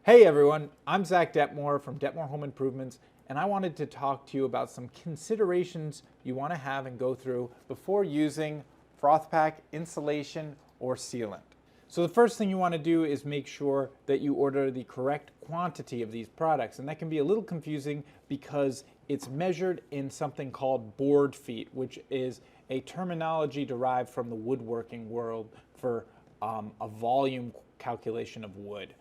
Hey everyone, I'm Zack Dettmore from Dettmore Home Improvements, and I wanted to talk to you about some considerations you want to have and go through before using Froth-Pak insulation or sealant. So the first thing you want to do is make sure that you order the correct quantity of these products, and that can be a little confusing because it's measured in something called board feet, which is a terminology derived from the woodworking world for a volume calculation of wood.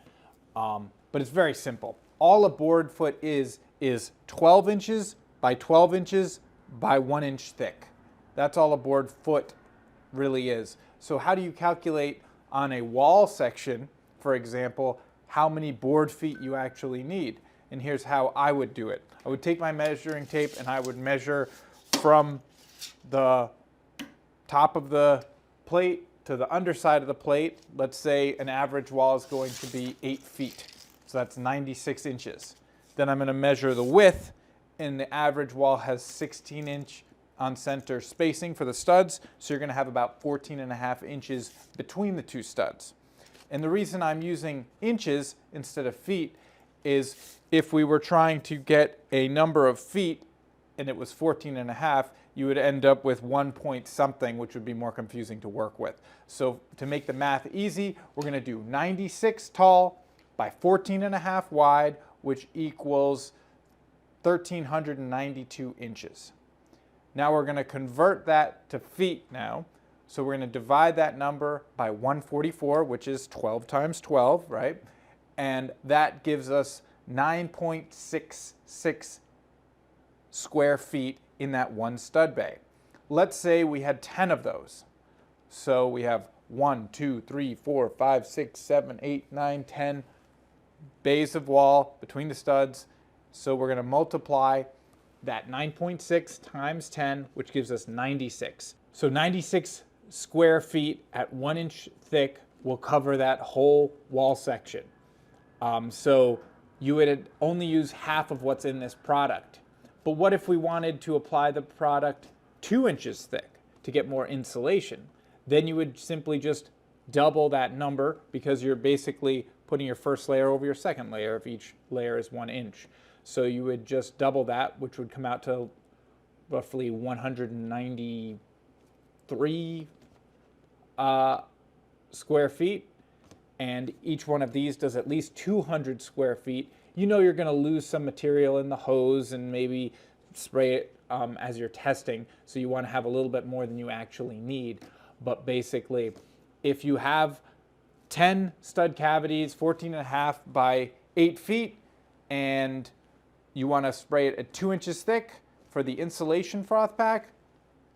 But it's very simple. All a board foot is 12 inches by 12 inches by 1 inch thick. That's all a board foot really is. So how do you calculate on a wall section, for example, how many board feet you actually need? And here's how I would do it. I would take my measuring tape and I would measure from the top of the plate to the underside of the plate. Let's say an average wall is going to be 8 feet. So that's 96 inches. Then I'm going to measure the width, and the average wall has 16-inch on center spacing for the studs. So you're going to have about 14.5 inches between the two studs. And the reason I'm using inches instead of feet is if we were trying to get a number of feet and it was 14.5, you would end up with 1 point something, which would be more confusing to work with. So to make the math easy, we're going to do 96 tall by 14.5 wide, which equals 1,392 inches. Now we're going to convert that to feet now. So we're going to divide that number by 144, which is 12 times 12, right? And that gives us 9.66 square feet in that one stud bay. Let's say we had 10 of those. So we have 1, 2, 3, 4, 5, 6, 7, 8, 9, 10 bays of wall between the studs. So we're going to multiply that 9.6 times 10, which gives us 96. So 96 square feet at 1 inch thick will cover that whole wall section. So you would only use half of what's in this product. But what if we wanted to apply the product 2 inches thick to get more insulation? Then you would simply just double that number because you're basically putting your first layer over your second layer if each layer is 1 inch. So you would just double that, which would come out to roughly 193 square feet. And each one of these does at least 200 square feet. You know you're going to lose some material in the hose and maybe spray it as you're testing. So you want to have a little bit more than you actually need. But basically, if you have 10 stud cavities, 14.5 by 8 feet, and you want to spray it at 2 inches thick for the insulation Froth-Pak,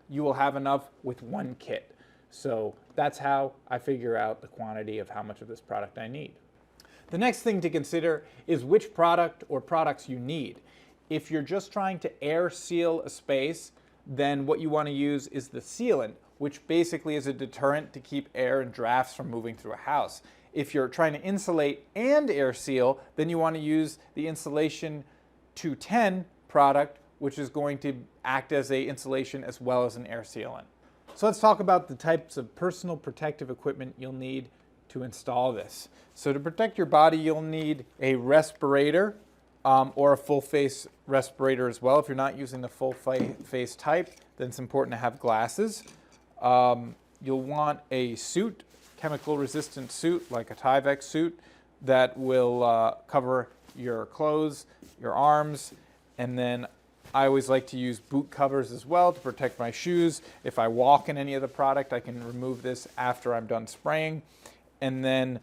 you will have enough with one kit. So that's how I figure out the quantity of how much of this product I need. The next thing to consider is which product or products you need. If you're just trying to air seal a space, then what you want to use is the sealant, which basically is a deterrent to keep air and drafts from moving through a house. If you're trying to insulate and air seal, then you want to use the Insulation 210 product, which is going to act as an insulation as well as an air sealant. So let's talk about the types of personal protective equipment you'll need to install this. So to protect your body, you'll need a respirator or a full face respirator as well. If you're not using the full face type, then it's important to have glasses. You'll want a suit, chemical resistant suit like a Tyvek suit that will cover your clothes, your arms, and then I always like to use boot covers as well to protect my shoes. If I walk in any of the product, I can remove this after I'm done spraying. And then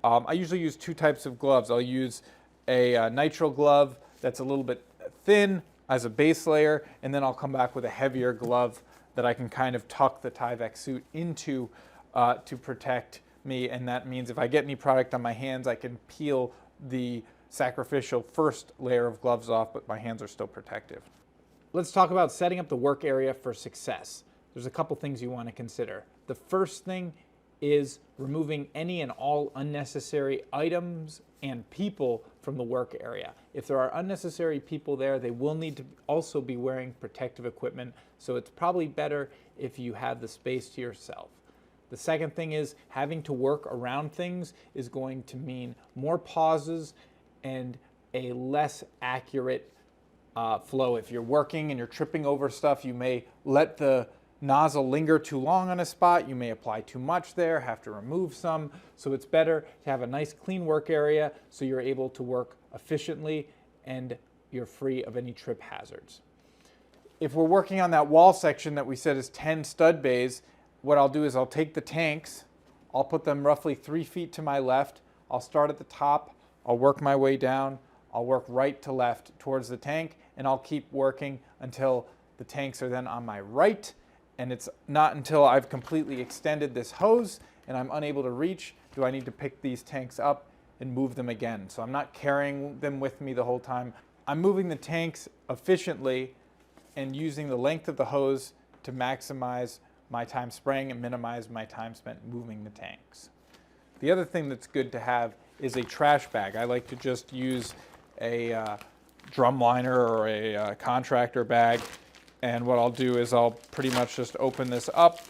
I usually use two types of gloves. I'll use a nitrile glove that's a little bit thin as a base layer, and then I'll come back with a heavier glove that I can kind of tuck the Tyvek suit into to protect me. And that means if I get any product on my hands, I can peel the sacrificial first layer of gloves off, but my hands are still protective. Let's talk about setting up the work area for success. There's a couple things you want to consider. The first thing is removing any and all unnecessary items and people from the work area. If there are unnecessary people there, they will need to also be wearing protective equipment, so it's probably better if you have the space to yourself. The second thing is having to work around things is going to mean more pauses and a less accurate flow. If you're working and you're tripping over stuff, you may let the nozzle linger too long on a spot. You may apply too much there, have to remove some. So it's better to have a nice clean work area so you're able to work efficiently and you're free of any trip hazards. If we're working on that wall section that we said is 10 stud bays, what I'll do is I'll take the tanks, I'll put them roughly 3 feet to my left. I'll start at the top, I'll work my way down, I'll work right to left towards the tank, and I'll keep working until the tanks are then on my right. And it's not until I've completely extended this hose and I'm unable to reach do I need to pick these tanks up and move them again. So I'm not carrying them with me the whole time. I'm moving the tanks efficiently and using the length of the hose to maximize my time spraying and minimize my time spent moving the tanks. The other thing that's good to have is a trash bag. I like to just use a drum liner or a contractor bag, and what I'll do is I'll pretty much just open this up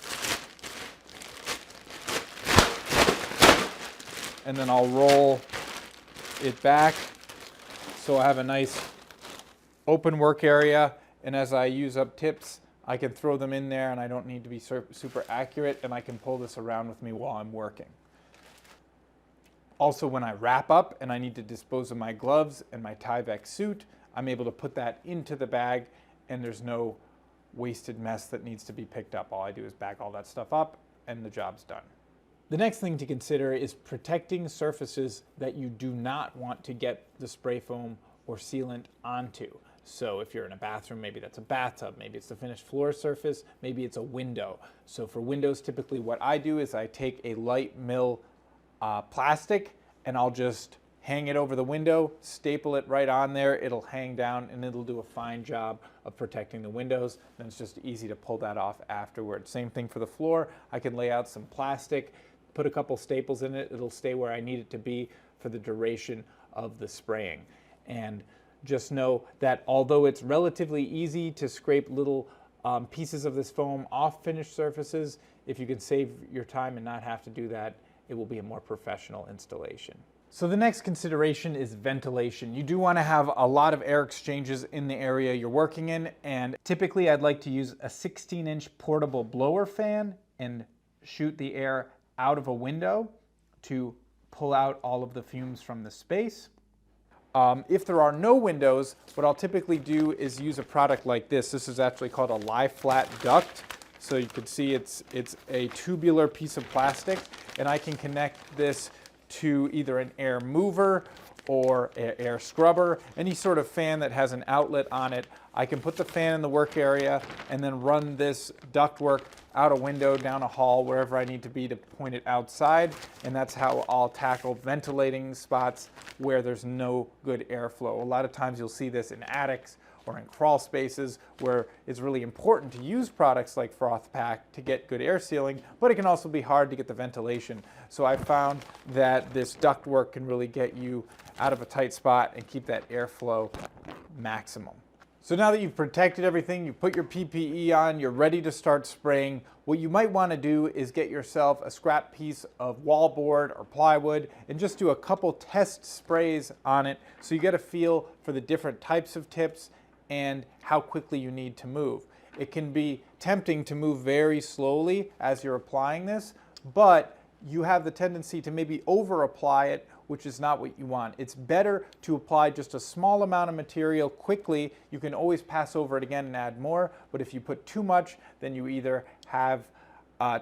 and then I'll roll it back so I have a nice open work area, and as I use up tips I can throw them in there and I don't need to be super accurate, and I can pull this around with me while I'm working. Also, when I wrap up and I need to dispose of my gloves and my Tyvek suit, I'm able to put that into the bag and there's no wasted mess that needs to be picked up. All I do is bag all that stuff up and the job's done. The next thing to consider is protecting surfaces that you do not want to get the spray foam or sealant onto. So if you're in a bathroom, maybe that's a bathtub, maybe it's the finished floor surface, maybe it's a window. So for windows, typically what I do is I take a light mill plastic and I'll just hang it over the window, staple it right on there, it'll hang down and it'll do a fine job of protecting the windows. Then it's just easy to pull that off afterwards. Same thing for the floor. I can lay out some plastic, put a couple staples in it, it'll stay where I need it to be for the duration of the spraying. And just know that although it's relatively easy to scrape little pieces of this foam off finished surfaces, if you can save your time and not have to do that, it will be a more professional installation. So the next consideration is ventilation. You do want to have a lot of air exchanges in the area you're working in, and typically I'd like to use a 16-inch portable blower fan and shoot the air out of a window to pull out all of the fumes from the space. If there are no windows, what I'll typically do is use a product like this. This is actually called a lie-flat duct. So you can see it's a tubular piece of plastic, and I can connect this to either an air mover or an air scrubber, any sort of fan that has an outlet on it. I can put the fan in the work area and then run this ductwork out a window, down a hall, wherever I need to be to point it outside, and that's how I'll tackle ventilating spots where there's no good airflow. A lot of times you'll see this in attics or in crawl spaces where it's really important to use products like Froth-Pak to get good air sealing, but it can also be hard to get the ventilation. So I found that this ductwork can really get you out of a tight spot and keep that airflow maximum. So now that you've protected everything, you put your PPE on, you're ready to start spraying, what you might want to do is get yourself a scrap piece of wallboard or plywood and just do a couple test sprays on it so you get a feel for the different types of tips and how quickly you need to move. It can be tempting to move very slowly as you're applying this, but you have the tendency to maybe over apply it, which is not what you want. It's better to apply just a small amount of material quickly. You can always pass over it again and add more, but if you put too much, then you either have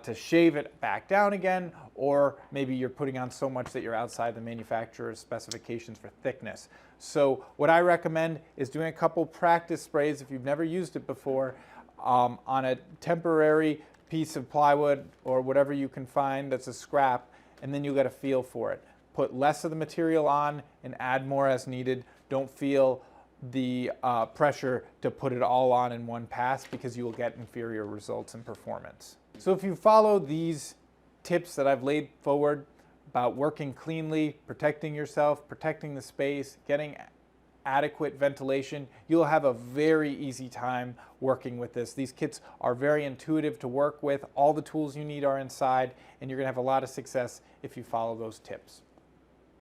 to shave it back down again, or maybe you're putting on so much that you're outside the manufacturer's specifications for thickness. So what I recommend is doing a couple practice sprays if you've never used it before on a temporary piece of plywood or whatever you can find that's a scrap, and then you'll get a feel for it. Put less of the material on and add more as needed. Don't feel the pressure to put it all on in one pass because you will get inferior results in performance. So if you follow these tips that I've laid forward about working cleanly, protecting yourself, protecting the space, getting adequate ventilation, you'll have a very easy time working with this. These kits are very intuitive to work with. All the tools you need are inside, and you're going to have a lot of success if you follow those tips.